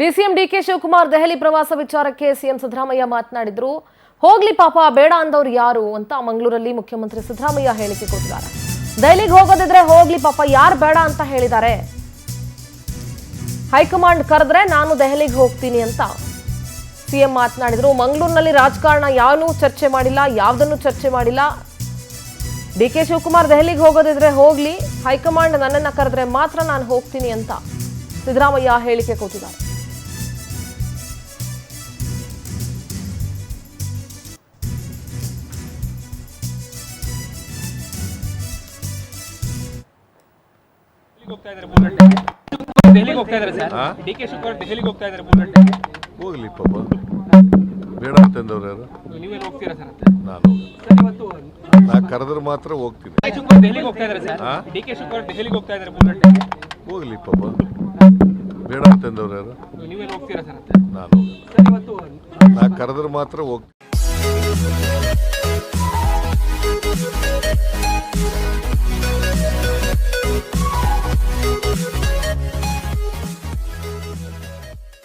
DCM DK Shivakumar Delhi ಪ್ರವಾಸ ವಿಚಾರಕ್ಕೆ CM Siddaramaiah ಮಾತನಾಡಿದ್ರು. ಹೋಗ್ಲಿ ಪಾಪ, ಬೇಡ ಅಂದವ್ರು ಯಾರು ಅಂತ ಮಂಗಳೂರಲ್ಲಿ ಮುಖ್ಯಮಂತ್ರಿ ಸಿದ್ದರಾಮಯ್ಯ ಹೇಳಿಕೆ ಕೊಟ್ಟಿದ್ದಾರೆ. ದೆಹಲಿಗೆ ಹೋಗೋದಿದ್ರೆ ಹೋಗ್ಲಿ ಪಾಪ, ಯಾರು ಬೇಡ ಅಂತ ಹೇಳಿದ್ದಾರೆ. ಹೈಕಮಾಂಡ್ ಕರೆದ್ರೆ ನಾನು ದೆಹಲಿಗೆ ಹೋಗ್ತೀನಿ ಅಂತ ಸಿಎಂ ಮಾತನಾಡಿದ್ರು. ಮಂಗಳೂರಿನಲ್ಲಿ ರಾಜಕಾರಣ ಯಾವನ್ನೂ ಚರ್ಚೆ ಮಾಡಿಲ್ಲ, ಯಾವುದನ್ನು ಚರ್ಚೆ ಮಾಡಿಲ್ಲ. ಡಿಕೆ ಶಿವಕುಮಾರ್ ದೆಹಲಿಗೆ ಹೋಗೋದಿದ್ರೆ ಹೋಗ್ಲಿ, ಹೈಕಮಾಂಡ್ ನನ್ನನ್ನ ಕರೆದ್ರೆ ಮಾತ್ರ ನಾನು ಹೋಗ್ತೀನಿ ಅಂತ ಸಿದ್ದರಾಮಯ್ಯ ಹೇಳಿಕೆ ಕೊಟ್ಟಿದ್ದಾರೆ. ದೆಹಲಿಗೆ ಹೋಗ್ತಾ ಇದ್ದಾರೆ ಸರ್. ಡಿಕೆ ಶಿವಕುಮಾರ್ ದೆಹಲಿಗೆ ಹೋಗ್ತಾ ಇದ್ದಾರೆ ಬುಲೆಟ್. ಹೋಗ್ಲಿ ಪಾಪ, ಬೇಡ ಅಂತಂದವ್ರು ಯಾರು? ನೀವೇ ಹೋಗ್ತೀರಾ ಸರ್? ನಾನು ನಾ ಕರೆದ್ರೆ ಮಾತ್ರ ಹೋಗ್ತೀನಿ. ಶಿವಕುಮಾರ್ ದೆಹಲಿಗೆ ಹೋಗ್ತಾ ಇದ್ದಾರೆ ಸರ್. ಡಿಕೆ ಶಿವಕುಮಾರ್ ದೆಹಲಿಗೆ ಹೋಗ್ತಾ ಇದ್ದಾರೆ ಬುಲೆಟ್. ಹೋಗ್ಲಿ ಪಾಪ, ಬೇಡ ಅಂತಂದವ್ರು ಯಾರು? ನೀವೇ ಹೋಗ್ತೀರಾ ಸರ್? ನಾನು ನಾ ಕರೆದ್ರೆ ಮಾತ್ರ ಹೋಗ್ತೀನಿ.